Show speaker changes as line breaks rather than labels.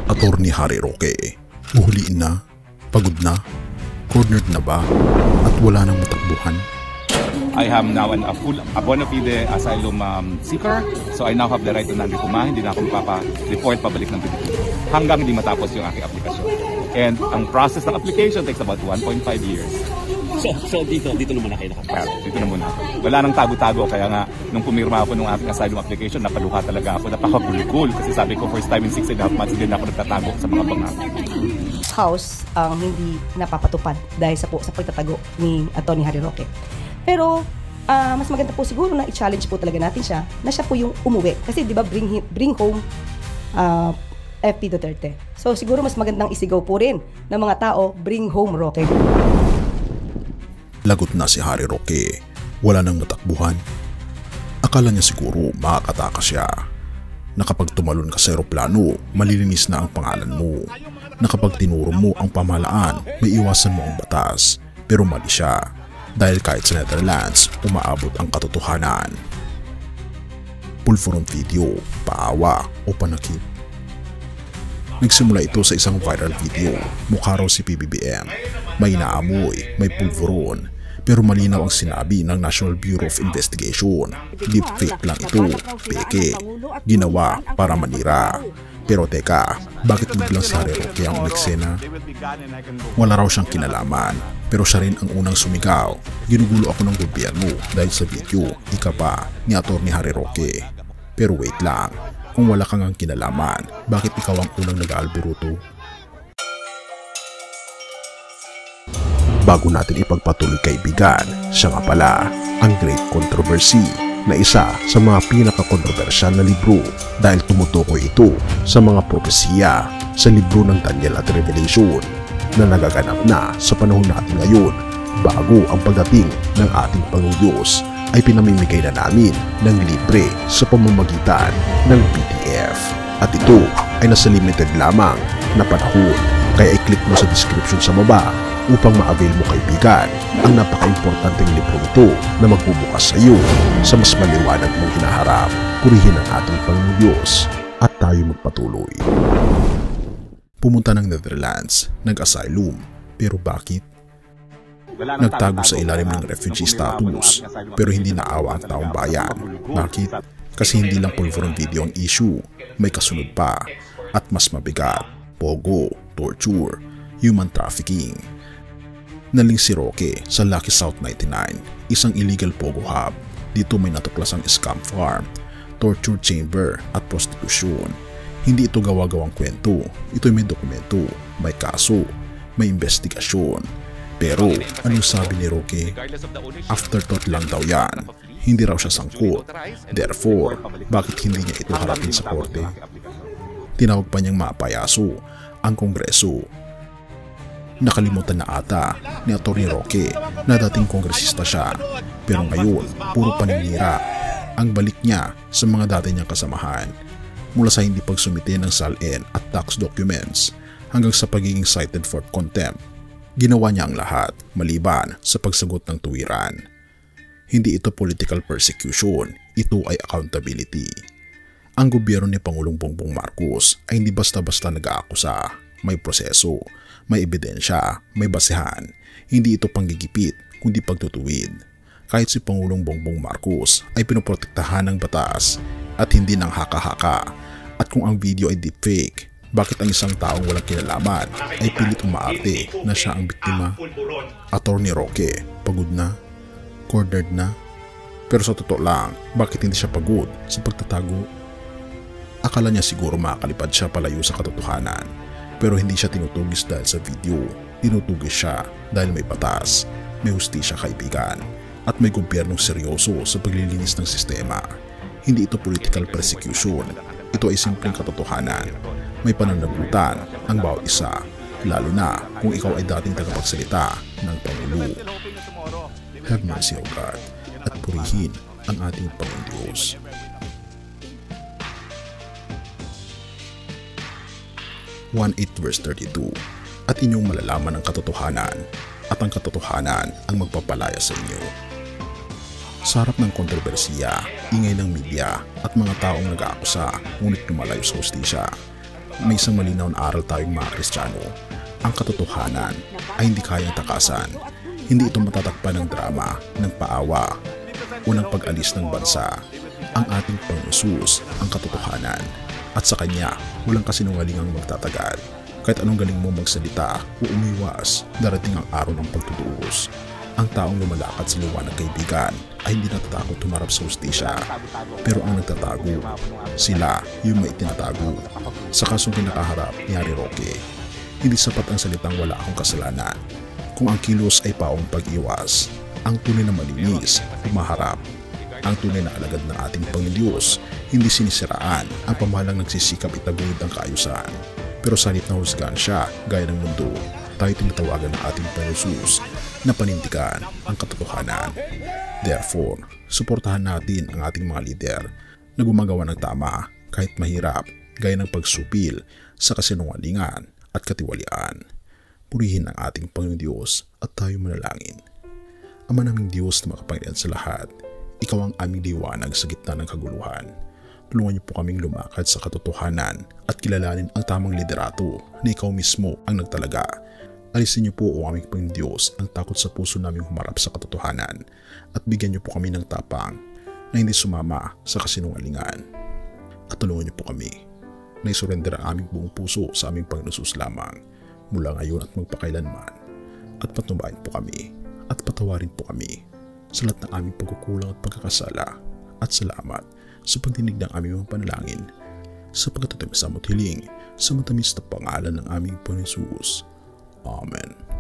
Attorney Harry Roque, uhuliin na, pagod na, cornered na ba, at wala nang matakbuhan?
I am now a bona fide asylum seeker, so I now have the right to non-refoulement. Hindi na ako magpapa-report pabalik ng PDP hanggang hindi matapos yung aking aplikasyon. And ang process ng application takes about 1.5 years.
So dito naman na kayo nakapasok?
Dito na muna ako. Wala nang tago-tago, kaya nga nung pumirma ako ng aking asylum application, napaluha talaga ako, napakabulkul. Kasi sabi ko, first time in 6.5 months, hindi na ako nagtatago sa mga bangako.
House ang hindi napapatupad dahil sa pagtatago ni Atty. Harry Roque. Pero mas maganda po siguro na i-challenge po talaga natin siya na siya po yung umuwi. Kasi di ba bring home FP Duterte. So siguro mas magandang isigaw po rin ng mga tao, bring home Roque.
Lagot na si Harry Roque, wala nang matakbuhan. Akala niya siguro makakatakas siya. Na kapag tumalon ka sa eroplano, malilinis na ang pangalan mo. Na kapag tinuro mo ang pamahalaan, may iwasan mo ang batas. Pero mali siya, dahil kahit sa Netherlands, umaabot ang katotohanan. Pulveron video, paawa o panakip. Nagsimula ito sa isang viral video, mukha raw si PBBM. May naamoy, may pulveron. Pero malinaw ang sinabi ng National Bureau of Investigation. Deepfake lang ito, peke. Ginawa para manira. Pero teka, bakit biglang si Harry Roque ang umeksena? Wala raw siyang kinalaman, pero siya rin ang unang sumigaw. Ginugulo ako ng gobyerno dahil sa video, ika pa, ni Atty. Harry Roque. Pero wait lang, kung wala kang ang kinalaman, bakit ikaw ang unang nag-aalburuto? Bago natin ipagpatuloy kaibigan, siya nga pala, ang Great Controversy, na isa sa mga pinaka-kontrobersyal na libro dahil tumutukoy ito sa mga propesiya sa libro ng Daniel at Revelation na nagaganap na sa panahon natin ngayon bago ang pagdating ng ating Panginoong Diyos ay pinamimigay na namin ng libre sa pamamagitan ng PDF. At ito ay nasa limited lamang na panahon, kaya i-click mo sa description sa baba upang ma-avail mo kaibigan ang napaka-importanteng libro ito na magbubukas sa iyo sa mas maliwanag mong hinaharap. Purihin ang ating Panginoong Diyos at tayo magpatuloy. Pumunta ng Netherlands, nag-asylum, pero bakit? Nagtago sa ilalim ng refugee status pero hindi naawa ang taong bayan. Bakit? Kasi hindi lang pulveron video ang issue, may kasunod pa at mas mabigat, pogo, torture, human trafficking. Naling si Roque sa Lucky South 99, isang illegal pogo hub. Dito may natuklasang scam farm, torture chamber at prostitution. Hindi ito gawa-gawang kwento, ito may dokumento, may kaso, may investigasyon. Pero anong sabi ni Roque? Afterthought lang daw yan, hindi raw siya sangkot. Therefore, bakit hindi niya ito harapin sa korte? Tinawag pa niyang mapayaso ang Kongreso. Nakalimutan na ata ni Atty. Roque na dating kongresista siya, pero ngayon puro paninira ang balik niya sa mga dati niyang kasamahan, mula sa hindi pagsumite ng SALN at tax documents hanggang sa pagiging cited for contempt. Ginawa niya ang lahat maliban sa pagsagot ng tuwiran. Hindi ito political persecution, ito ay accountability. Ang gobyerno ni Pangulong Bongbong Marcos ay hindi basta-basta nag-aakusa, may proseso, may ebidensya, may basehan. Hindi ito panggigipit, kundi pagtutuwid. Kahit si Pangulong Bongbong Marcos ay pinoprotektahan ng batas at hindi ng haka-haka. At kung ang video ay deepfake, bakit ang isang taong walang kinalaman ay pilit umaarte na siya ang biktima? Atty. Roque, pagod na? Cornered na? Pero sa totoo lang, bakit hindi siya pagod sa pagtatago? Akala niya siguro makakalipad siya palayo sa katotohanan. Pero hindi siya tinutugis dahil sa video, tinutugis siya dahil may batas, may hustisya kaibigan, at may gobyernong seryoso sa paglilinis ng sistema. Hindi ito political persecution, ito ay simpleng katotohanan. May pananagutan ang bawat isa, lalo na kung ikaw ay dating tagapagsalita ng Pangulo. Have mercy, O God, at purihin ang ating Panginoong Diyos. 1:8 verse 32, at inyong malalaman ang katotohanan, at ang katotohanan ang magpapalaya sa inyo. Sa harap ng kontrobersiya, ingay ng media at mga taong nag-aakusa ngunit lumalayo sa hustisya, may isang malinaw na aral tayong mga Kristiyano. Ang katotohanan ay hindi kayang takasan. Hindi ito matatakpan ng drama, ng paawa, o ng pag-alis ng bansa. Ang ating Panginoon Jesus ang katotohanan. At sa Kanya, walang kasinungalingang magtatagal. Kahit anong galing mo magsalita o umiwas, darating ang araw ng pagtutuos. Ang taong lumalakad sa liwanag, kaibigan, ay hindi natatakot tumarap sa hustisya. Pero ang nagtatago, sila yung may tinatago. Sa kasong kinakaharap ni Harry Roque, hindi sapat ang salitang wala akong kasalanan. Kung ang kilos ay paong pag-iwas, ang tunay na malinis, humaharap. Ang tunay na alagad ng ating Panginoon Diyos, hindi sinisiraan ang pamahalang nagsisikap itaguyod ang kaayusan. Pero sa halip na husgahan siya, gaya ng mundo, tayo tinatawagan ng ating Panginoon Jesus na panindigan ang katotohanan. Therefore, suportahan natin ang ating mga lider na gumagawa ng tama kahit mahirap, gaya ng pagsupil sa kasinungalingan at katiwalian. Purihin ang ating Panginoon Diyos at tayo manalangin. Ama naming Diyos na makapangyarihan sa lahat, Ikaw ang aming liwanag sa gitna ng kaguluhan. Tulungan niyo po kaming lumakad sa katotohanan at kilalanin ang tamang liderato na Ikaw mismo ang nagtalaga. Alisin niyo po o aming Panginoon Diyos ang takot sa puso naming humarap sa katotohanan at bigyan niyo po kami ng tapang na hindi sumama sa kasinungalingan. At tulungan niyo po kami na isurrender ang aming buong puso sa aming Panginoon Jesus lamang mula ngayon at magpakailanman. At patnubayan po kami at patawarin po kami sa lahat ng aming pagkukulang at pagkakasala. At salamat sa pagdinig ng aming mga panalangin sa pagkatatamis sa hiling sa matamis na pangalan ng aming Panginoon Jesus. Amen.